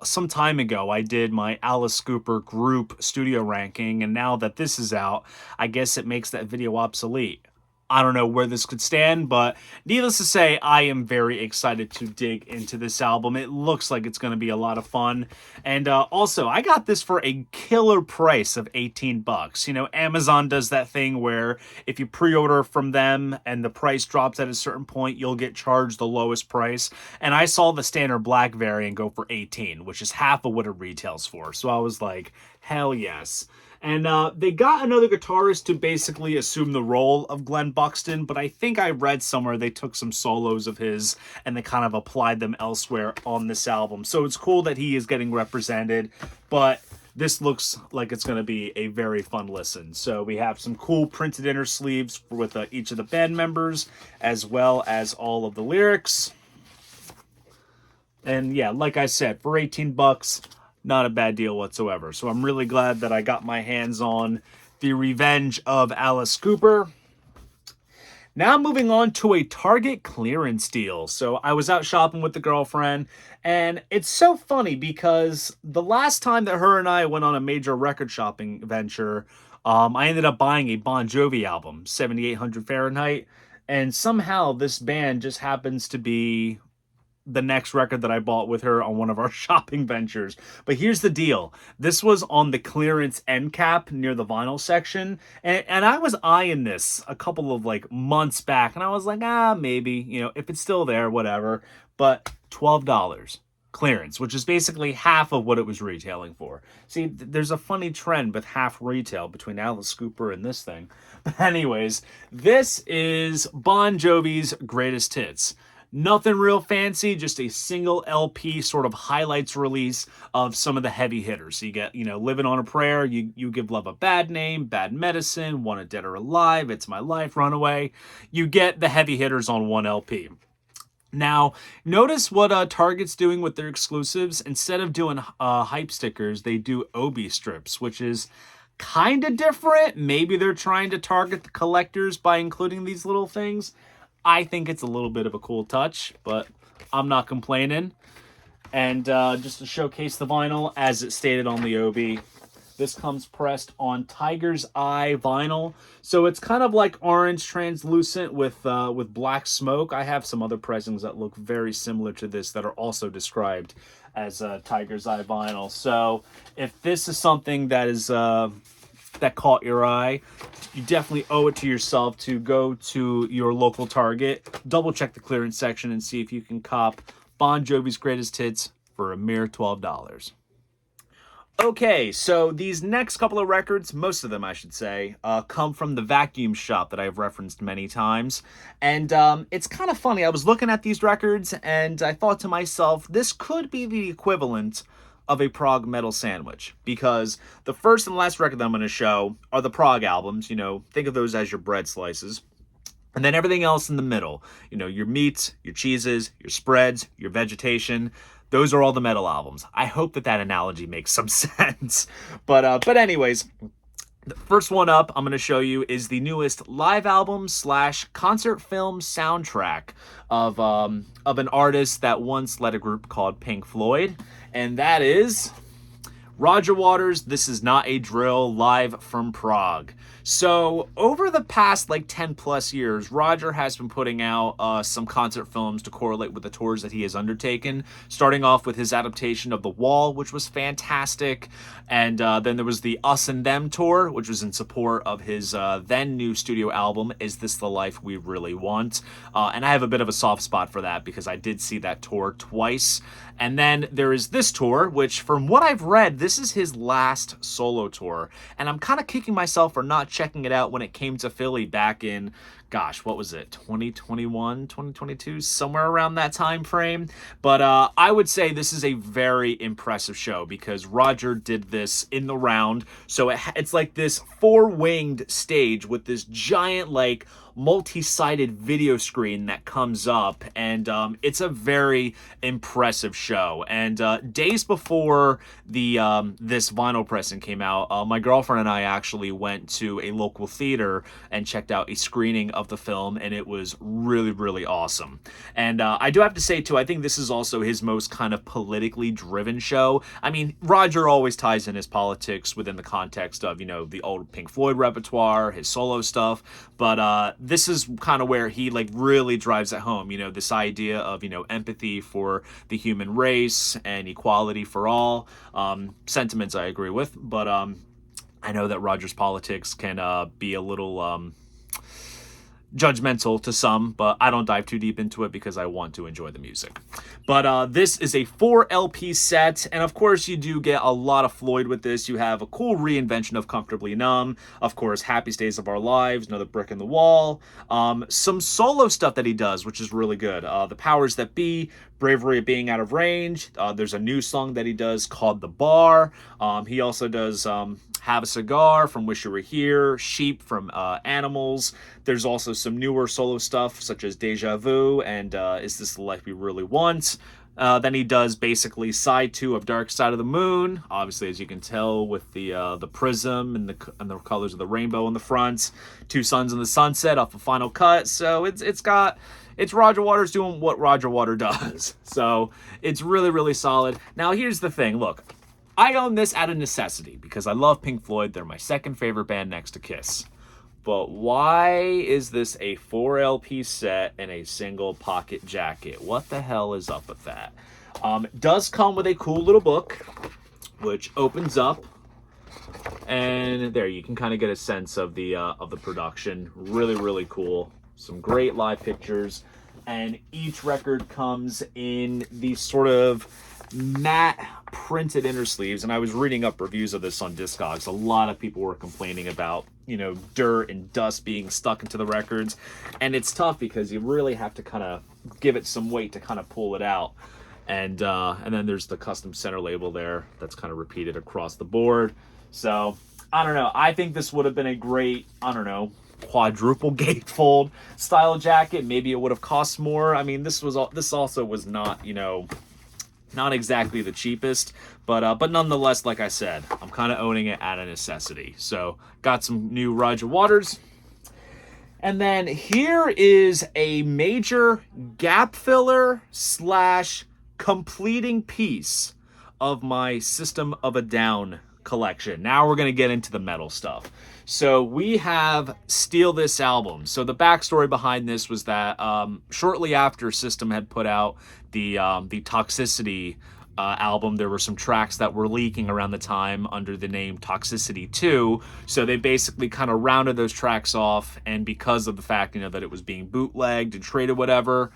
some time ago I did my Alice Cooper group studio ranking, and now that this is out, I guess it makes that video obsolete. I don't know where this could stand, but needless to say, I am very excited to dig into this album. It looks like it's going to be a lot of fun. And also, I got this for a killer price of $18. You know, Amazon does that thing where if you pre-order from them and the price drops at a certain point, you'll get charged the lowest price. And I saw the standard black variant go for $18, which is half of what it retails for. So I was like, hell yes. And they got another guitarist to basically assume the role of Glenn Buxton, but I think I read somewhere they took some solos of his and they kind of applied them elsewhere on this album. So it's cool that he is getting represented, but this looks like it's going to be a very fun listen. So we have some cool printed inner sleeves with each of the band members, as well as all of the lyrics. And yeah, like I said, for $18, not a bad deal whatsoever. So I'm really glad that I got my hands on The Revenge of Alice Cooper. Now moving on to a Target clearance deal. So I was out shopping with the girlfriend, and it's so funny because the last time that her and I went on a major record shopping venture, I ended up buying a Bon Jovi album, 7800 Fahrenheit, and somehow this band just happens to be the next record that I bought with her on one of our shopping ventures. But here's the deal. This was on the clearance end cap near the vinyl section. And I was eyeing this a couple of like months back. And I was like, maybe, you know, if it's still there, whatever. But $12 clearance, which is basically half of what it was retailing for. See, there's a funny trend with half retail between Alice Cooper and this thing. But anyways, this is Bon Jovi's Greatest Hits. Nothing real fancy, just a single LP sort of highlights release of some of the heavy hitters. So you get, you know, Living on a Prayer, you Give Love a Bad Name, Bad Medicine, Wanted Dead or Alive, It's My Life, Runaway. You get the heavy hitters on one LP. Now, notice what Target's doing with their exclusives. Instead of doing hype stickers, they do Obi strips, which is kind of different. Maybe they're trying to target the collectors by including these little things. I think it's a little bit of a cool touch, but I'm not complaining. And just to showcase the vinyl, as it stated on the Obi, this comes pressed on Tiger's Eye vinyl. So it's kind of like orange translucent with black smoke. I have some other pressings that look very similar to this that are also described as Tiger's Eye vinyl. So if this is something that is that caught your eye, you definitely owe it to yourself to go to your local Target, double check the clearance section, and see if you can cop Bon Jovi's Greatest Hits for a mere $12. Okay, so these next couple of records, most of them I should say, come from the Vacuum Shop that I've referenced many times. And it's kind of funny, I was looking at these records and I thought to myself, this could be the equivalent of a prog metal sandwich, because the first and last record that I'm going to show are the prog albums. You know, think of those as your bread slices, and then everything else in the middle, you know, your meats, your cheeses, your spreads, your vegetation, those are all the metal albums. I hope that that analogy makes some sense. But anyways, the first one up I'm going to show you is the newest live album / concert film soundtrack of an artist that once led a group called Pink Floyd, and that is Roger Waters' This Is Not a Drill, live from Prague. So over the past like 10 plus years, Roger has been putting out some concert films to correlate with the tours that he has undertaken, starting off with his adaptation of The Wall, which was fantastic. And then there was the Us and Them tour, which was in support of his then new studio album, Is This the Life We Really Want? And I have a bit of a soft spot for that because I did see that tour twice. And then there is this tour, which from what I've read, this is his last solo tour. And I'm kind of kicking myself for not checking it out when it came to Philly back in, gosh, what was it, 2021, 2022, somewhere around that time frame. But I would say this is a very impressive show because Roger did this in the round. So it's like this four-winged stage with this giant, like, multi-sided video screen that comes up, and it's a very impressive show. And days before the this vinyl pressing came out, my girlfriend and I actually went to a local theater and checked out a screening of the film, and it was really, really awesome. And I do have to say too, I think this is also his most kind of politically driven show. I mean, Roger always ties in his politics within the context of, you know, the old Pink Floyd repertoire, his solo stuff, but this is kind of where he like really drives it home, you know, this idea of, you know, empathy for the human race and equality for all. Sentiments I agree with, but I know that Roger's politics can be a little judgmental to some, but I don't dive too deep into it because I want to enjoy the music. But this is a 4 LP set, and of course you do get a lot of Floyd with this. You have a cool reinvention of Comfortably Numb, of course Happiest Days of Our Lives, Another Brick in the Wall, some solo stuff that he does, which is really good. The Powers That Be, Bravery of Being Out of Range. There's a new song that he does called The Bar. He also does Have a Cigar from Wish You Were Here, Sheep from Animals. There's also some newer solo stuff such as Deja Vu and Is This the Life We Really Want? Then he does basically side 2 of Dark Side of the Moon, obviously as you can tell with the prism and the colors of the rainbow on the front, Two Suns in the Sunset off of Final Cut. So it's Roger Waters doing what Roger Waters does. So it's really, really solid. Now here's the thing, look, I own this out of necessity because I love Pink Floyd. They're my second favorite band next to Kiss. But why is this a 4 LP set and a single pocket jacket? What the hell is up with that? It does come with a cool little book, which opens up. And there, you can kind of get a sense of the production. Really, really cool. Some great live pictures. And each record comes in these sort of matte printed inner sleeves, and I was reading up reviews of this on Discogs. A lot of people were complaining about, you know, dirt and dust being stuck into the records, and it's tough because you really have to kind of give it some weight to kind of pull it out. And then there's the custom center label there that's kind of repeated across the board. So I don't know, I think this would have been a great, I don't know, quadruple gatefold style jacket. Maybe it would have cost more. I mean, this also was not, you know, not exactly the cheapest, but nonetheless, like I said, I'm kind of owning it out of necessity. So got some new Roger Waters. And then here is a major gap filler / completing piece of my System of a Down collection. Now we're going to get into the metal stuff. So we have Steal This Album. So the backstory behind this was that shortly after System had put out the Toxicity album, there were some tracks that were leaking around the time under the name Toxicity 2. So they basically kind of rounded those tracks off, and because of the fact, you know, that it was being bootlegged and traded, whatever,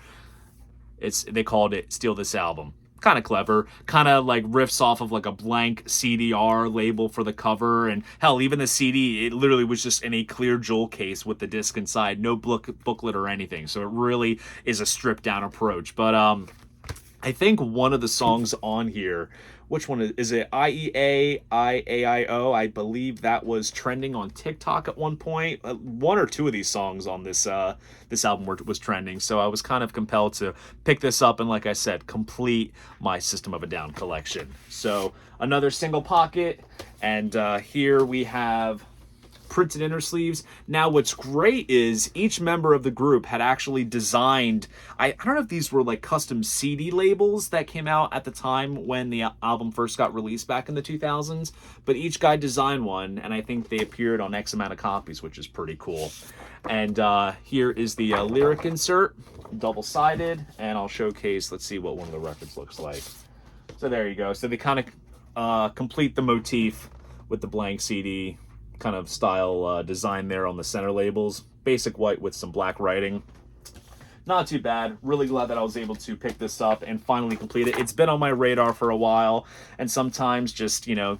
they called it Steal This Album. Kind of clever, kind of like riffs off of like a blank CDR label for the cover, and hell, even the CD, it literally was just in a clear jewel case with the disc inside, no booklet or anything. So it really is a stripped down approach. But I think one of the songs on here, which one is it? IEA, IAIO. I believe that was trending on TikTok at one point. One or two of these songs on this album was trending, so I was kind of compelled to pick this up and, like I said, complete my System of a Down collection. So another single pocket, and here we have printed inner sleeves. Now, what's great is each member of the group had actually designed, I don't know if these were like custom CD labels that came out at the time when the album first got released back in the 2000s, but each guy designed one, and I think they appeared on X amount of copies, which is pretty cool. And here is the lyric insert, double-sided, and I'll showcase, let's see what one of the records looks like. So there you go. So they kind of complete the motif with the blank CD kind of style design there on the center labels. Basic white with some black writing. Not too bad. Really glad that I was able to pick this up and finally complete it. It's been on my radar for a while, and sometimes just, you know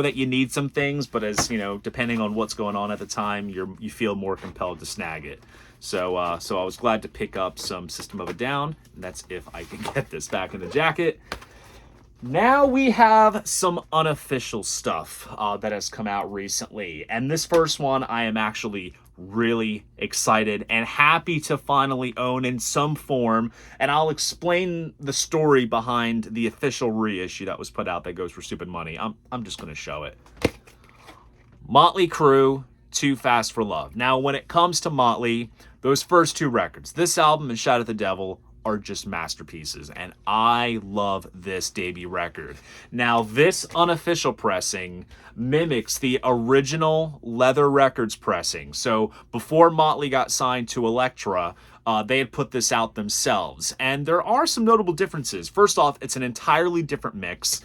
that you need some things, but as, depending on what's going on at the time, you feel more compelled to snag it. So I was glad to pick up some System of a Down, and that's if I can get this back in the jacket. Now we have some unofficial stuff that has come out recently. And this first one I am actually really excited and happy to finally own in some form. And I'll explain the story behind the official reissue that was put out that goes for stupid money. I'm just going to show it. Motley Crue, Too Fast for Love. Now, when it comes to Motley, those first two records, this album and Shout at the Devil, are just masterpieces, and I love this debut record. Now, this unofficial pressing mimics the original Leather Records pressing. So before Motley got signed to Elektra, they had put this out themselves, and there are some notable differences. First off, it's an entirely different mix,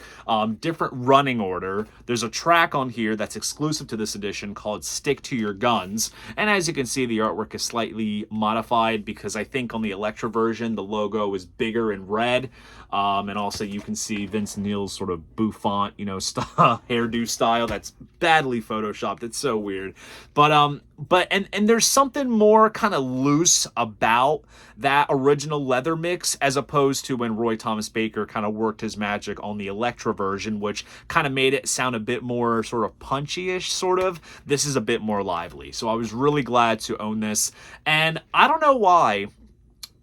different running order. There's a track on here that's exclusive to this edition called Stick to Your Guns, and as you can see, the artwork is slightly modified because I think on the Elektra version, the logo is bigger in red, and also you can see Vince Neil's sort of bouffant, hairdo style that's badly photoshopped. It's so weird, but there's something more kind of loose about that original leather mix as opposed to when Roy Thomas Baker kind of worked his magic on the Elektra version, which kind of made it sound a bit more sort of punchy-ish, sort of. This is a bit more lively. So I was really glad to own this. And I don't know why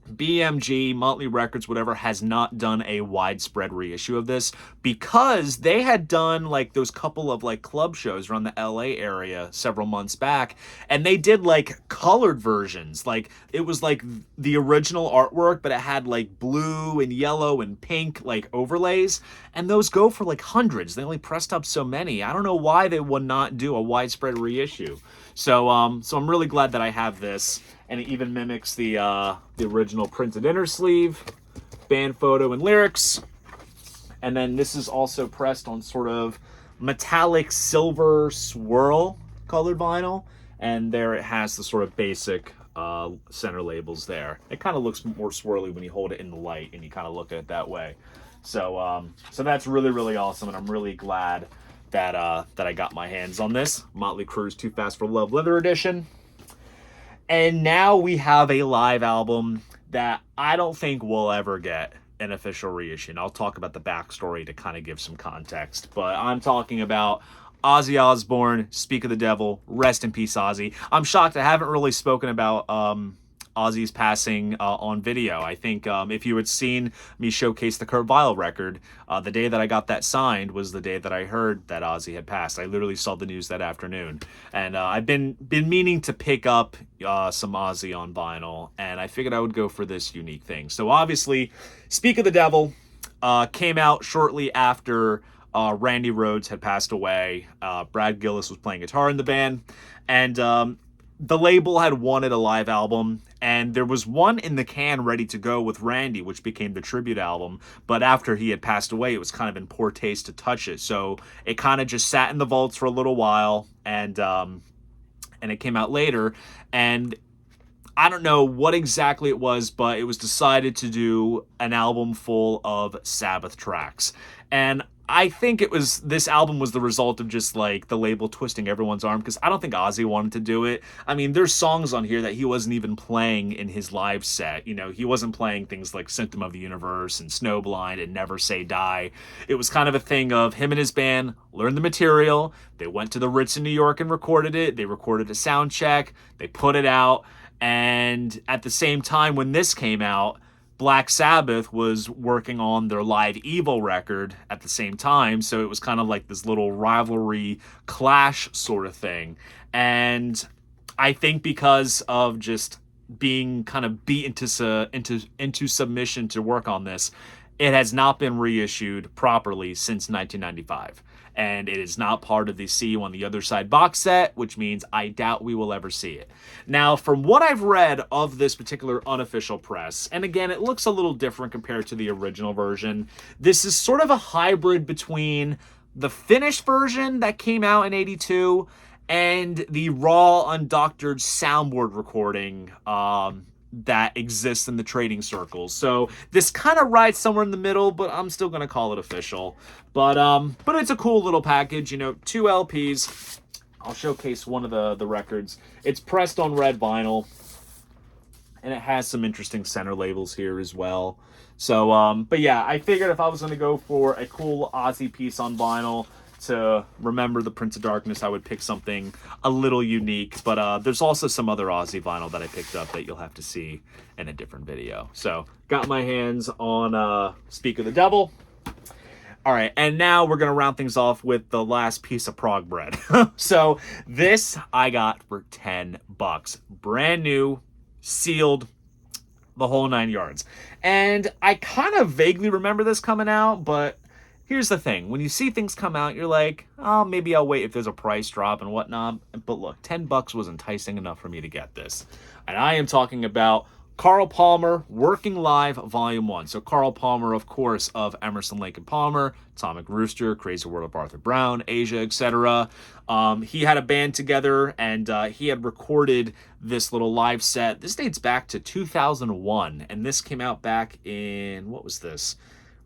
BMG, Motley Records, whatever, has not done a widespread reissue of this, because they had done like those couple of like club shows around the LA area several months back, and they did like colored versions. Like it was like the original artwork, but it had like blue and yellow and pink like overlays, and those go for like hundreds. They only pressed up so many. I don't know why they would not do a widespread reissue. So I'm really glad that I have this. And it even mimics the original printed inner sleeve, band photo and lyrics. And then this is also pressed on sort of metallic silver swirl colored vinyl. And there it has the sort of basic center labels there. It kind of looks more swirly when you hold it in the light and you kind of look at it that way. So that's really, really awesome. And I'm really glad that I got my hands on this. Motley Crue's Too Fast for Love Leather Edition. And now we have a live album that I don't think we'll ever get an official reissue. And I'll talk about the backstory to kind of give some context. But I'm talking about Ozzy Osbourne, Speak of the Devil, rest in peace, Ozzy. I'm shocked I haven't really spoken about Ozzy's passing on video. I think if you had seen me showcase the Kurt Vile record, the day that I got that signed was the day that I heard that Ozzy had passed. I literally saw the news that afternoon, and I've been meaning to pick up some Ozzy on vinyl, and I figured I would go for this unique thing. So obviously, Speak of the Devil came out shortly after Randy Rhoads had passed away. Brad Gillis was playing guitar in the band, and the label had wanted a live album, and there was one in the can ready to go with Randy, which became the tribute album. But after he had passed away, it was kind of in poor taste to touch it. So it kind of just sat in the vaults for a little while, and it came out later. And I don't know what exactly it was, but it was decided to do an album full of Sabbath tracks. And I think this album was the result of just like the label twisting everyone's arm, because I don't think Ozzy wanted to do it. I mean, there's songs on here that he wasn't even playing in his live set. He wasn't playing things like Symptom of the Universe and Snowblind and Never Say Die. It was kind of a thing of him and his band learned the material. They went to the Ritz in New York and recorded it. They recorded a sound check. They put it out. And at the same time, when this came out, Black Sabbath was working on their Live Evil record at the same time, so it was kind of like this little rivalry clash sort of thing. And I think because of just being kind of beat into submission to work on this, it has not been reissued properly since 1995. And it is not part of the See You on the Other Side box set, which means I doubt we will ever see it. Now, from what I've read of this particular unofficial press, and again, it looks a little different compared to the original version, this is sort of a hybrid between the finished version that came out in '82 and the raw, undoctored soundboard recording that exists in the trading circles. So this kind of rides somewhere in the middle, but I'm still going to call it official. But it's a cool little package, you know, 2 LPs. I'll showcase one of the records. It's pressed on red vinyl, and it has some interesting center labels here as well. So, but yeah, I figured if I was going to go for a cool Ozzy piece on vinyl to remember the Prince of Darkness, I would pick something a little unique. But there's also some other Ozzy vinyl that I picked up that you'll have to see in a different video. So got my hands on Speak of the Devil. All right, and now we're going to round things off with the last piece of Prog bread. So this I got for $10. Brand new, sealed, the whole 9 yards. And I kind of vaguely remember this coming out, but here's the thing. When you see things come out, you're like, oh, maybe I'll wait if there's a price drop and whatnot. But look, $10 was enticing enough for me to get this. And I am talking about Carl Palmer, Working Live, Volume 1. So Carl Palmer, of course, of Emerson, Lake and Palmer, Atomic Rooster, Crazy World of Arthur Brown, Asia, etc. He had a band together, and he had recorded this little live set. This dates back to 2001, and this came out back in, what was this?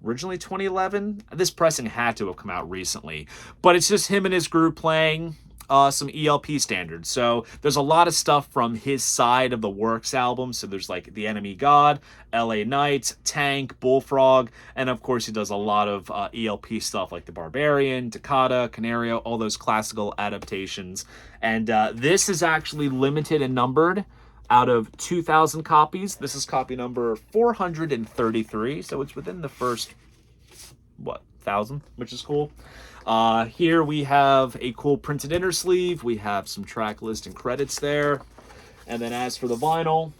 Originally 2011? This pressing had to have come out recently. But it's just him and his group playing some ELP standards. So there's a lot of stuff from his side of the Works album. So there's like The Enemy God, LA Nights, Tank, Bullfrog, and of course he does a lot of ELP stuff like The Barbarian, Toccata, Canario, all those classical adaptations. And this is actually limited and numbered out of 2,000 copies. This is copy number 433, so it's within the first, 1,000, which is cool. Here we have a cool printed inner sleeve. We have some track list and credits there. And then as for the vinyl,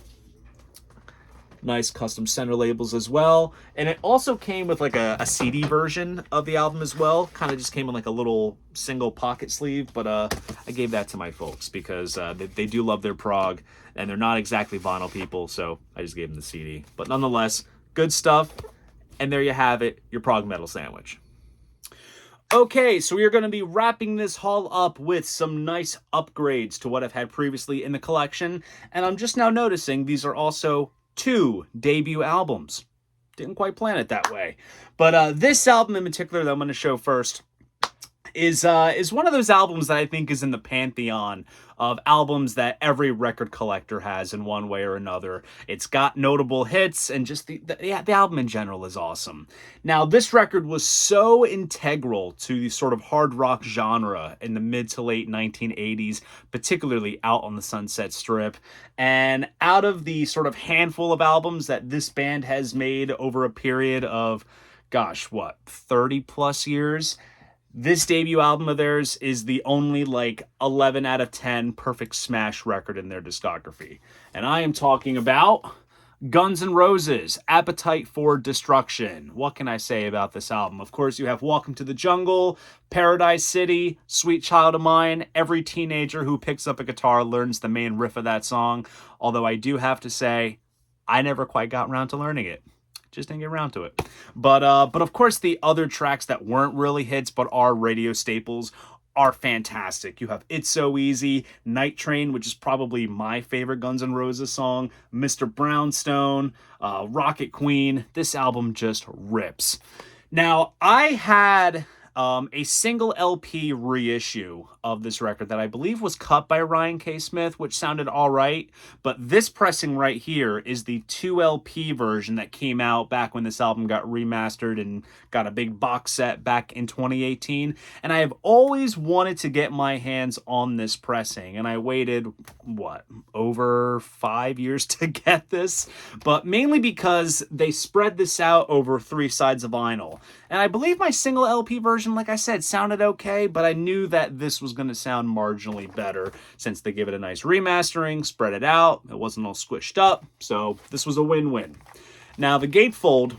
nice custom center labels as well. And it also came with like a CD version of the album as well. Kind of just came in like a little single pocket sleeve, but I gave that to my folks because they do love their prog, and they're not exactly vinyl people, so I just gave them the CD. But nonetheless, good stuff. And there you have it, your prog metal sandwich. Okay, so we are going to be wrapping this haul up with some nice upgrades to what I've had previously in the collection. And I'm just now noticing these are also 2 debut albums. Didn't quite plan it that way. But this album in particular that I'm going to show first is one of those albums that I think is in the pantheon of albums that every record collector has in one way or another. It's got notable hits, and just the album in general is awesome. Now, this record was so integral to the sort of hard rock genre in the mid to late 1980s, particularly Out on the Sunset Strip. And out of the sort of handful of albums that this band has made over a period of, 30 plus years, this debut album of theirs is the only, 11 out of 10 perfect smash record in their discography. And I am talking about Guns N' Roses, Appetite for Destruction. What can I say about this album? Of course, you have Welcome to the Jungle, Paradise City, Sweet Child of Mine. Every teenager who picks up a guitar learns the main riff of that song. Although I do have to say, I never quite got around to learning it. Just didn't get around to it. But of course, the other tracks that weren't really hits but are radio staples are fantastic. You have It's So Easy, Night Train, which is probably my favorite Guns N' Roses song, Mr. Brownstone, Rocket Queen. This album just rips. Now, I had a single LP reissue of this record that I believe was cut by Ryan K. Smith, which sounded all right. But this pressing right here is the 2 LP version that came out back when this album got remastered and got a big box set back in 2018. And I have always wanted to get my hands on this pressing. And I waited, what, over 5 years to get this? But mainly because they spread this out over 3 sides of vinyl. And I believe my single LP version, like I said, sounded okay, but I knew that this was going to sound marginally better since they give it a nice remastering, spread it out, it wasn't all squished up, so this was a win-win. Now, the gatefold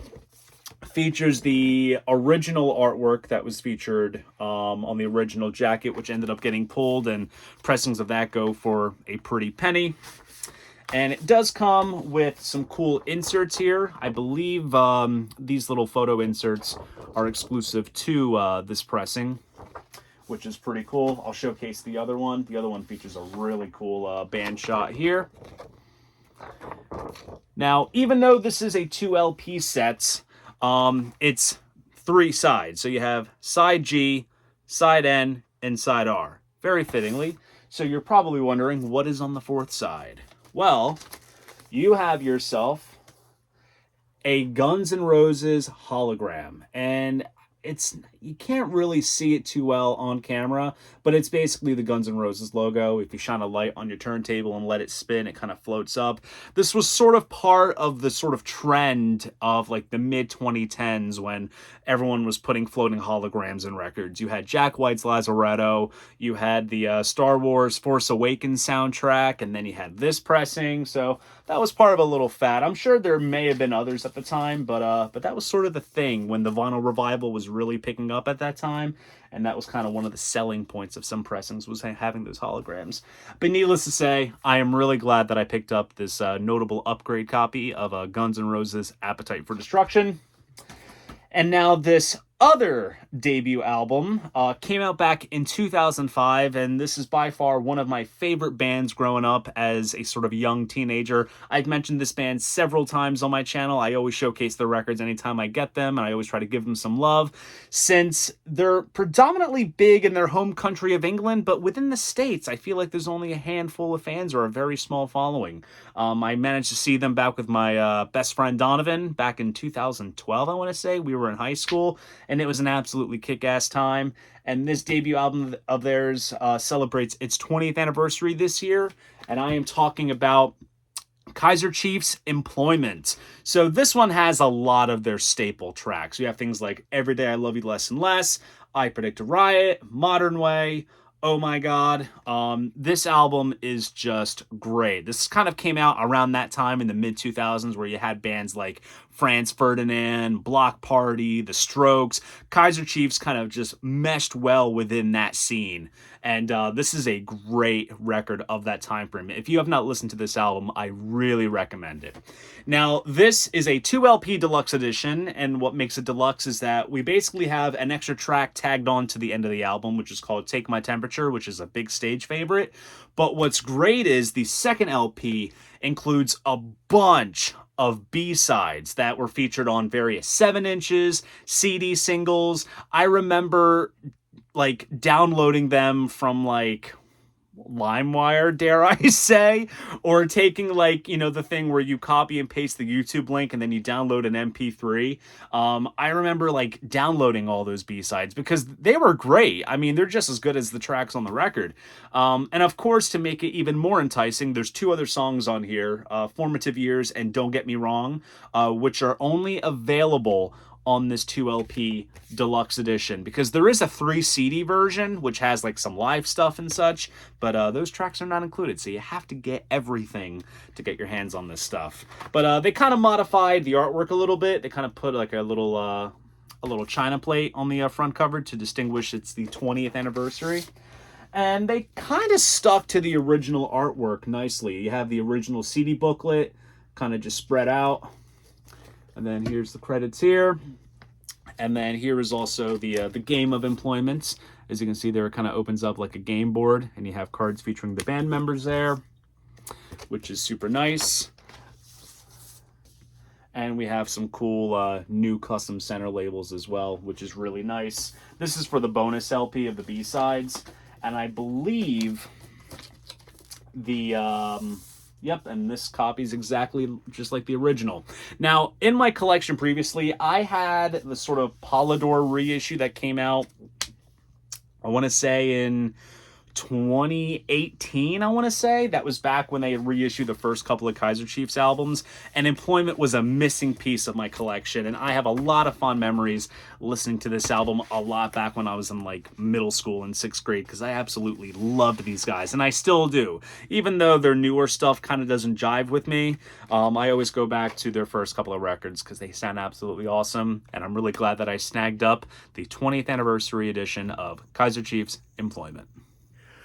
features the original artwork that was featured on the original jacket, which ended up getting pulled, and pressings of that go for a pretty penny. And it does come with some cool inserts here. I believe these little photo inserts are exclusive to this pressing, which is pretty cool. I'll showcase the other one. The other one features a really cool band shot here. Now, even though this is a 2 LP set, it's 3 sides. So you have side G, side N, and side R. Very fittingly. So you're probably wondering, what is on the 4th side? Well, you have yourself a Guns N' Roses hologram, and you can't really see it too well on camera, but it's basically the Guns N' Roses logo. If you shine a light on your turntable and let it spin, it kind of floats up. This was sort of part of the sort of trend of like the mid-2010s when everyone was putting floating holograms in records. You had Jack White's Lazaretto, you had the Star Wars Force Awakens soundtrack, and then you had this pressing, so that was part of a little fad. I'm sure there may have been others at the time, but that was sort of the thing when the vinyl revival was really picking up at that time, and that was kind of one of the selling points of some pressings, was having those holograms. But needless to say, I am really glad that I picked up this notable upgrade copy of Guns N' Roses Appetite for Destruction. And now this other debut album came out back in 2005, and this is by far one of my favorite bands growing up as a sort of young teenager. I've mentioned this band several times on my channel. I always showcase their records anytime I get them, and I always try to give them some love, since they're predominantly big in their home country of England, but within the States, I feel like there's only a handful of fans or a very small following. I managed to see them back with my best friend Donovan back in 2012, I want to say. We were in high school, and it was an absolutely kick-ass time. And this debut album of theirs celebrates its 20th anniversary this year, and I am talking about Kaiser Chiefs Employment. So this one has a lot of their staple tracks. You have things like Every Day I Love You Less and Less, I Predict a Riot, Modern Way, Oh My God. This album is just great. This kind of came out around that time in the mid-2000s where you had bands like Franz Ferdinand, Block Party, The Strokes. Kaiser Chiefs kind of just meshed well within that scene. And this is a great record of that time frame. If you have not listened to this album, I really recommend it. Now, this is a 2 LP deluxe edition, and what makes it deluxe is that we basically have an extra track tagged on to the end of the album, which is called Take My Temperature, which is a big stage favorite. But what's great is the second LP includes a bunch of B-sides that were featured on various 7 inches, CD singles. I remember like downloading them from like LimeWire, dare I say, or taking like, you know, the thing where you copy and paste the YouTube link and then you download an MP3. I remember like downloading all those B-sides because they were great. I mean, they're just as good as the tracks on the record. And of course, to make it even more enticing, there's 2 other songs on here, Formative Years and Don't Get Me Wrong, which are only available on this 2 LP deluxe edition, because there is a 3 CD version which has like some live stuff and such, but those tracks are not included, so you have to get everything to get your hands on this stuff. But they kind of modified the artwork a little bit. They kind of put like a little china plate on the front cover to distinguish it's the 20th anniversary. And they kind of stuck to the original artwork nicely. You have the original CD booklet kind of just spread out. And then here's the credits here. And then here is also the game of employments. As you can see there, it kind of opens up like a game board, and you have cards featuring the band members there, which is super nice. And we have some cool new custom center labels as well, which is really nice. This is for the bonus LP of the B-sides. And I believe the, yep, and this copy is exactly just like the original. Now, in my collection previously, I had the sort of Polydor reissue that came out, I want to say in 2018, I want to say. That was back when they had reissued the first couple of Kaiser Chiefs albums, and Employment was a missing piece of my collection, and I have a lot of fond memories listening to this album a lot back when I was in like middle school in 6th grade, because I absolutely loved these guys, and I still do. Even though their newer stuff kind of doesn't jive with me, I always go back to their first couple of records because they sound absolutely awesome, and I'm really glad that I snagged up the 20th anniversary edition of Kaiser Chiefs Employment.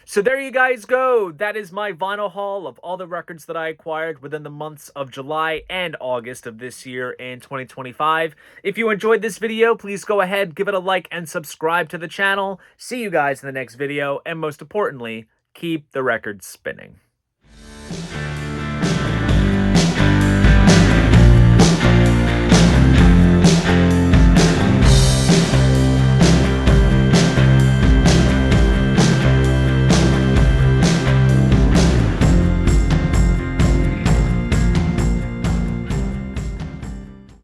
So there you guys go. That is my vinyl haul of all the records that I acquired within the months of July and August of this year in 2025. If you enjoyed this video, please go ahead, give it a like, and subscribe to the channel. See you guys in the next video, and most importantly, keep the records spinning.